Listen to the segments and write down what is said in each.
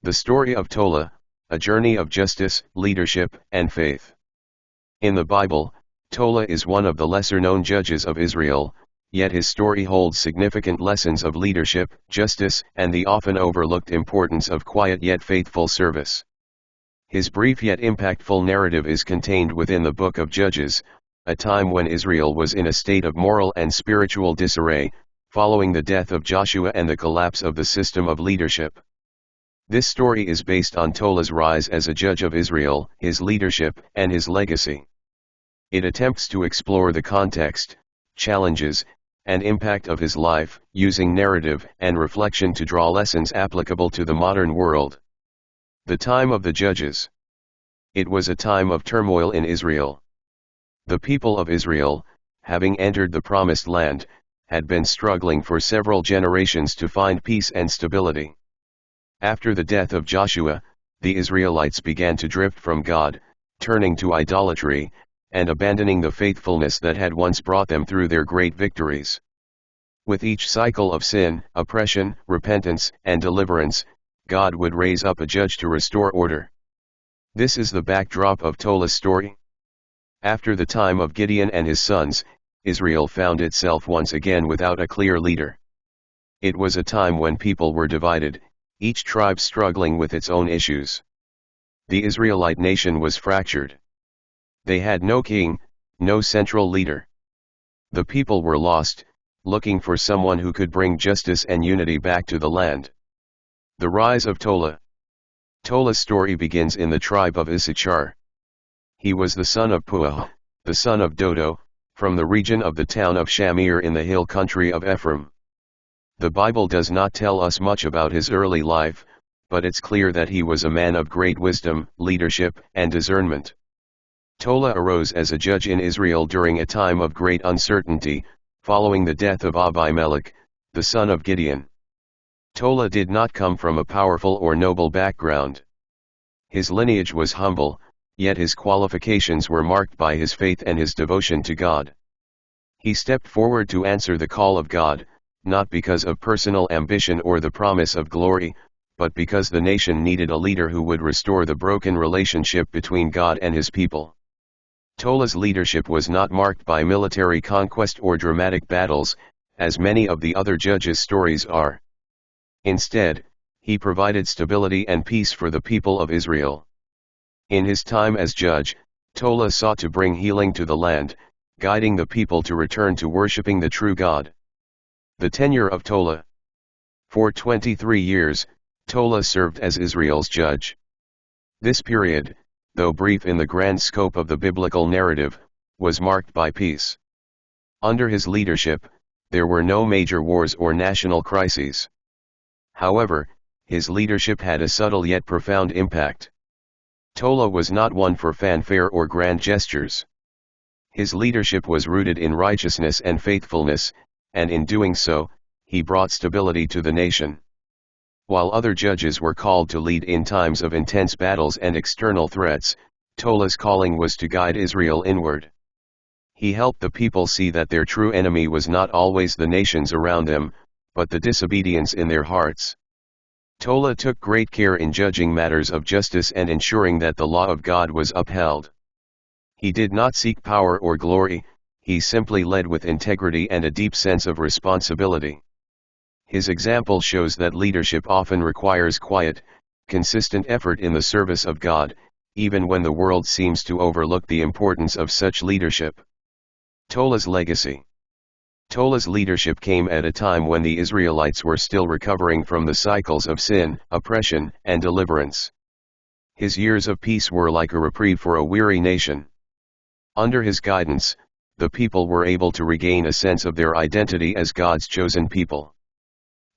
The story of Tola, a journey of justice, leadership, and faith. In the Bible, Tola is one of the lesser-known judges of Israel, yet his story holds significant lessons of leadership, justice, and the often overlooked importance of quiet yet faithful service. His brief yet impactful narrative is contained within the book of Judges, a time when Israel was in a state of moral and spiritual disarray, following the death of Joshua and the collapse of the system of leadership. This story is based on Tola's rise as a judge of Israel, his leadership, and his legacy. It attempts to explore the context, challenges, and impact of his life, using narrative and reflection to draw lessons applicable to the modern world. The time of the judges. It was a time of turmoil in Israel. The people of Israel, having entered the promised land, had been struggling for several generations to find peace and stability. After the death of Joshua, the Israelites began to drift from God, turning to idolatry, and abandoning the faithfulness that had once brought them through their great victories. With each cycle of sin, oppression, repentance, and deliverance, God would raise up a judge to restore order. This is the backdrop of Tola's story. After the time of Gideon and his sons, Israel found itself once again without a clear leader. It was a time when people were divided, each tribe struggling with its own issues. The Israelite nation was fractured. They had no king, no central leader. The people were lost, looking for someone who could bring justice and unity back to the land. The rise of Tola. Tola's story begins in the tribe of Issachar. He was the son of Puah, the son of Dodo, from the region of the town of Shamir in the hill country of Ephraim. The Bible does not tell us much about his early life, but it's clear that he was a man of great wisdom, leadership, and discernment. Tola arose as a judge in Israel during a time of great uncertainty, following the death of Abimelech, the son of Gideon. Tola did not come from a powerful or noble background. His lineage was humble, yet his qualifications were marked by his faith and his devotion to God. He stepped forward to answer the call of God, not because of personal ambition or the promise of glory, but because the nation needed a leader who would restore the broken relationship between God and his people. Tola's leadership was not marked by military conquest or dramatic battles, as many of the other judges' stories are. Instead, he provided stability and peace for the people of Israel. In his time as judge, Tola sought to bring healing to the land, guiding the people to return to worshiping the true God. The tenure of Tola. For 23 years, Tola served as Israel's judge. This period, though brief in the grand scope of the biblical narrative, was marked by peace. Under his leadership, there were no major wars or national crises. However, his leadership had a subtle yet profound impact. Tola was not one for fanfare or grand gestures. His leadership was rooted in righteousness and faithfulness, and in doing so, he brought stability to the nation. While other judges were called to lead in times of intense battles and external threats, Tola's calling was to guide Israel inward. He helped the people see that their true enemy was not always the nations around them, but the disobedience in their hearts. Tola took great care in judging matters of justice and ensuring that the law of God was upheld. He did not seek power or glory, he simply led with integrity and a deep sense of responsibility. His example shows that leadership often requires quiet, consistent effort in the service of God, even when the world seems to overlook the importance of such leadership. Tola's legacy. Tola's leadership came at a time when the Israelites were still recovering from the cycles of sin, oppression, and deliverance. His years of peace were like a reprieve for a weary nation. Under his guidance, the people were able to regain a sense of their identity as God's chosen people.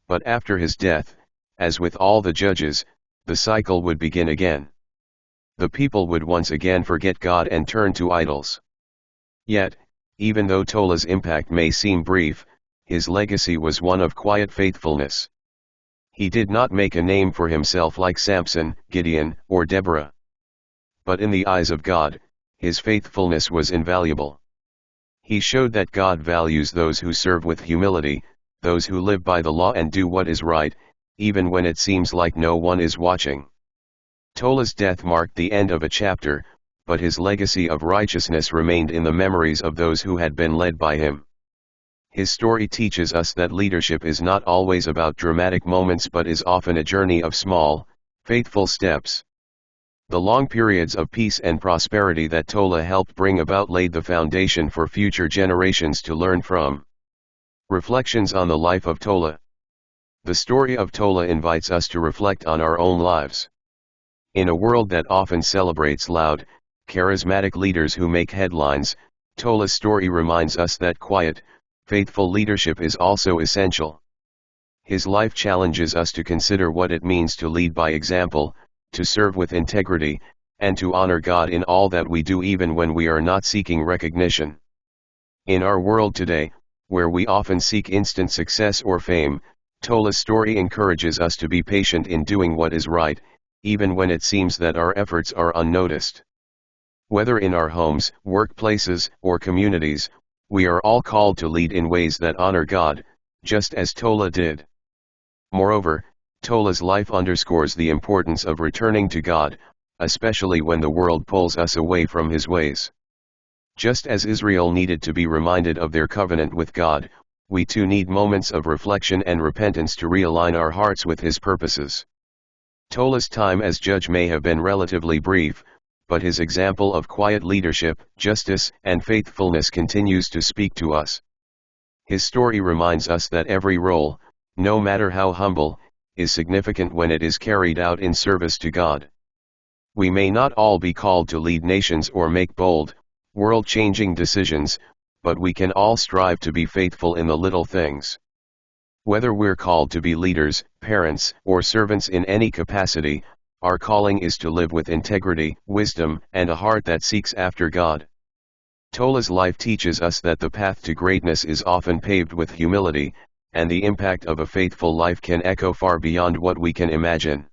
But after his death, as with all the judges, the cycle would begin again. The people would once again forget God and turn to idols. Yet, even though Tola's impact may seem brief, his legacy was one of quiet faithfulness. He did not make a name for himself like Samson, Gideon, or Deborah. But in the eyes of God, his faithfulness was invaluable. He showed that God values those who serve with humility, those who live by the law and do what is right, even when it seems like no one is watching. Tola's death marked the end of a chapter, but his legacy of righteousness remained in the memories of those who had been led by him. His story teaches us that leadership is not always about dramatic moments but is often a journey of small, faithful steps. The long periods of peace and prosperity that Tola helped bring about laid the foundation for future generations to learn from. Reflections on the life of Tola. The story of Tola invites us to reflect on our own lives. In a world that often celebrates loud, charismatic leaders who make headlines, Tola's story reminds us that quiet, faithful leadership is also essential. His life challenges us to consider what it means to lead by example, to serve with integrity, and to honor God in all that we do even when we are not seeking recognition. In our world today, where we often seek instant success or fame, Tola's story encourages us to be patient in doing what is right, even when it seems that our efforts are unnoticed. Whether in our homes, workplaces, or communities, we are all called to lead in ways that honor God, just as Tola did. Moreover, Tola's life underscores the importance of returning to God, especially when the world pulls us away from His ways. Just as Israel needed to be reminded of their covenant with God, we too need moments of reflection and repentance to realign our hearts with His purposes. Tola's time as judge may have been relatively brief, but his example of quiet leadership, justice, and faithfulness continues to speak to us. His story reminds us that every role, no matter how humble, is significant when it is carried out in service to God. We may not all be called to lead nations or make bold, world-changing decisions, but we can all strive to be faithful in the little things. Whether we're called to be leaders, parents, or servants in any capacity, our calling is to live with integrity, wisdom, and a heart that seeks after God. Tola's life teaches us that the path to greatness is often paved with humility, and the impact of a faithful life can echo far beyond what we can imagine.